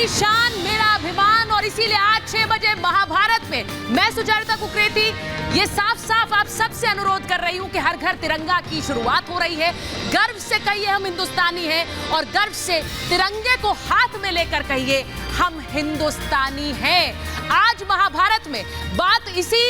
मेरी शान मेरा अभिमान। और इसीलिए आज 6 बजे महाभारत में मैं सुचरिता कुकरेती ये साफ साफ आप सबसे अनुरोध कर रही हूं कि हर घर तिरंगा की शुरुआत हो रही है। गर्व से कहिए हम हिंदुस्तानी हैं और गर्व से तिरंगे को हाथ में लेकर कहिए हम हिंदुस्तानी हैं। आज महाभारत में बात इसी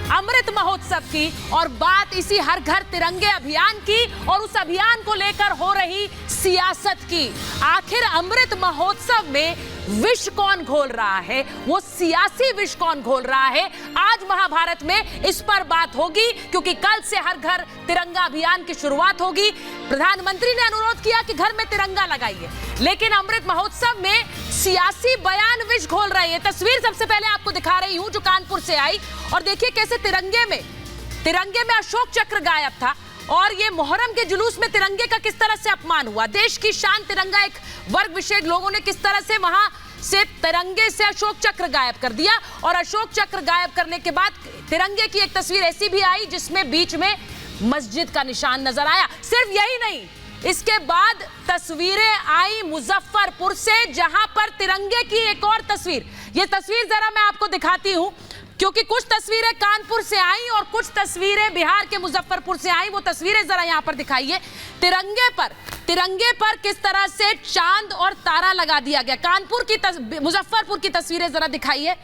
अमृत महोत्सव की और बात इसी हर घर तिरंगे अभियान की और उस अभियान को लेकर हो रही सियासत की। आखिर अमृत महोत्सव में विष कौन घोल रहा है, वो सियासी विष कौन घोल रहा है, आज महाभारत में इस पर बात होगी। क्योंकि कल से हर घर तिरंगा अभियान की शुरुआत होगी। प्रधानमंत्री ने अनुरोध किया कि घर में तिरंगा लगाइए, लेकिन अमृत महोत्सव में सियासी बयान विष घोल रहे हैं। तस्वीर सबसे पहले आपको दिखा रही हूं जो कानपुर से आई, और देखिए कैसे तिरंगे में अशोक चक्र गायब था और ये मुहर्रम के जुलूस में तिरंगे का किस तरह से अपमान हुआ। देश की शान तिरंगा एक वर्ग विशेष लोगों ने किस तरह से वहां से तिरंगे से अशोक चक्र गायब कर दिया। और अशोक चक्र गायब करने के बाद तिरंगे की एक तस्वीर ऐसी भी आई जिसमें बीच में मस्जिद का निशान नजर आया। सिर्फ यही नहीं, इसके बाद तस्वीरें आई मुजफ्फरपुर से, जहां पर तिरंगे की एक और तस्वीर, ये तस्वीर जरा मैं आपको दिखाती हूं क्योंकि कुछ तस्वीरें कानपुर से आई और कुछ तस्वीरें बिहार के मुजफ्फरपुर से आई। वो तस्वीरें जरा यहां पर दिखाइए। तिरंगे पर किस तरह से चांद और तारा लगा दिया गया। मुजफ्फरपुर की तस्वीरें जरा दिखाइए।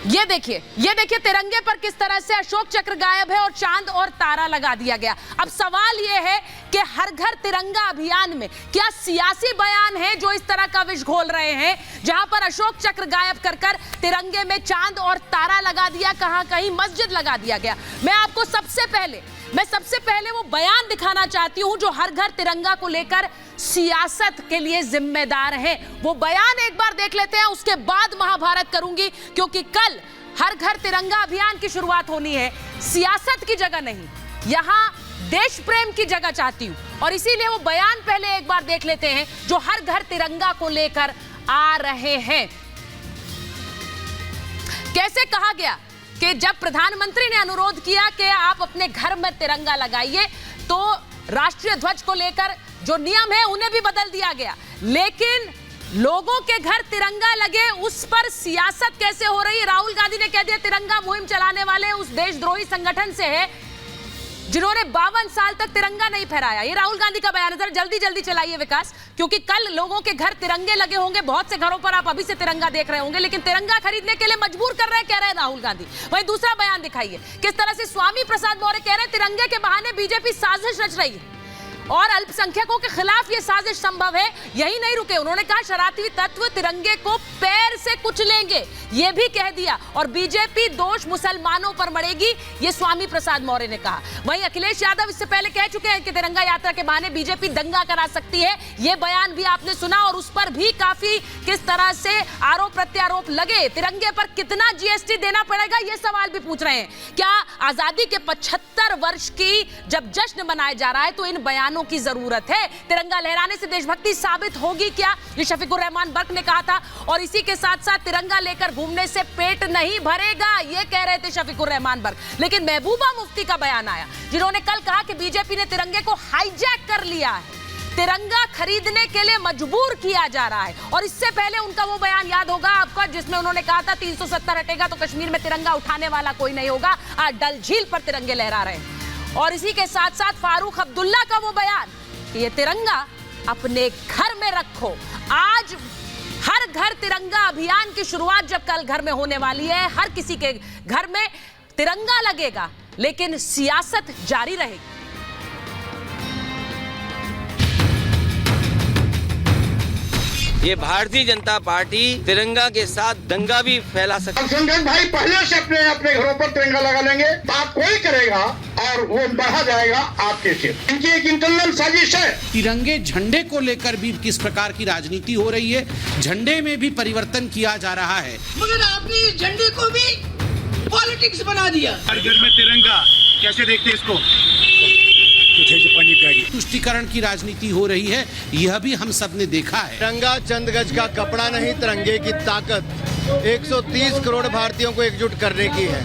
ये देखिए तिरंगे पर किस तरह से अशोक चक्र गायब है और चांद और तारा लगा दिया गया। अब सवाल यह है कि हर घर तिरंगा अभियान में क्या सियासी बयान है जो इस तरह का विष घोल रहे हैं, जहां पर अशोक चक्र गायब कर तिरंगे में चांद और तारा लगा दिया, कहीं मस्जिद लगा दिया गया। मैं आपको सबसे पहले वो बयान दिखाना चाहती हूं जो हर घर तिरंगा को लेकर सियासत के लिए जिम्मेदार है। वो बयान एक बार देख लेते हैं, उसके बाद महाभारत करूंगी, क्योंकि कल हर घर तिरंगा अभियान की शुरुआत होनी है। सियासत की जगह नहीं, यहां देश प्रेम की जगह चाहती हूं और इसीलिए वो बयान पहले एक बार देख लेते हैं जो हर घर तिरंगा को लेकर आ रहे हैं। कैसे कहा गया कि जब प्रधानमंत्री ने अनुरोध किया कि आप अपने घर में तिरंगा लगाइए, तो राष्ट्रीय ध्वज को लेकर जो नियम है उन्हें भी बदल दिया गया, लेकिन लोगों के घर तिरंगा लगे उस पर सियासत कैसे हो रही है। राहुल गांधी ने कह दिया तिरंगा मुहिम चलाने वाले उस देशद्रोही संगठन से है जिन्होंने 52 साल तक तिरंगा नहीं फहराया। ये राहुल गांधी का बयान है। जरा जल्दी चलाइए विकास, क्योंकि कल लोगों के घर तिरंगे लगे होंगे। बहुत से घरों पर आप अभी से तिरंगा देख रहे होंगे, लेकिन तिरंगा खरीदने के लिए मजबूर कर रहे हैं, कह रहे हैं राहुल गांधी। वहीं दूसरा बयान दिखाइए किस तरह से स्वामी प्रसाद मौर्य कह रहे हैं तिरंगे के बहाने बीजेपी साजिश रच रही है और अल्पसंख्यकों के खिलाफ यह साजिश संभव है। यही नहीं रुके, उन्होंने कहा शरारती तत्व तिरंगे को पैर से कुचलेंगे, यह भी कह दिया। और बीजेपी दोष मुसलमानों पर मढ़ेगी, यह स्वामी प्रसाद मौर्य ने कहा। वहीं अखिलेश यादव इससे पहले कह चुके हैं कि तिरंगा यात्रा के बहाने बीजेपी दंगा करा सकती है। यह बयान भी आपने सुना और उस पर भी काफी किस तरह से आरोप प्रत्यारोप लगे। तिरंगे पर कितना जीएसटी देना पड़ेगा, यह सवाल भी पूछ रहे हैं। क्या आजादी के 75 वर्ष की जब जश्न मनाया जा रहा है तो इन बयानों की जरूरत है? तिरंगा लहराने से देशभक्ति साबित होगी क्या? ये शफीकुर रहमान बर्क ने कहा था। और इसी के साथ साथ तिरंगा लेकर घूमने से पेट नहीं भरेगा, ये कह रहे थे शफीकुर रहमान बर्क। लेकिन महबूबा मुफ्ती का बयान आया जिन्होंने कल कहा कि बीजेपी ने तिरंगे को हाईजैक कर लिया है, तिरंगा खरीदने के लिए मजबूर किया जा रहा है। और इससे पहले उनका वो बयान याद होगा आपका जिसमें उन्होंने कहा था 370 हटेगा तो कश्मीर में तिरंगा उठाने वाला कोई नहीं होगा। आज डल झील पर तिरंगे लहरा रहे हैं। और इसी के साथ साथ फारूक अब्दुल्ला का वो बयान कि ये तिरंगा अपने घर में रखो। आज हर घर तिरंगा अभियान की शुरुआत जब कल घर में होने वाली है, हर किसी के घर में तिरंगा लगेगा, लेकिन सियासत जारी रहेगी। ये भारतीय जनता पार्टी तिरंगा के साथ दंगा भी फैला सकती है। संजय भाई पहले से अपने घरों पर तिरंगा लगा लेंगे, बात कोई करेगा और वो बढ़ा जाएगा आपके सिर। इनकी एक इंटरनल साजिश है। तिरंगे झंडे को लेकर भी किस प्रकार की राजनीति हो रही है, झंडे में भी परिवर्तन किया जा रहा है, मगर आपने इस झंडे को भी पॉलिटिक्स बना दिया। हर घर में तिरंगा, कैसे देखते इसको? तुष्टीकरण की राजनीति हो रही है, यह भी हम सब ने देखा है। तिरंगा चंद गज का कपड़ा नहीं, तिरंगे की ताकत 130 करोड़ भारतीयों को एकजुट करने की है।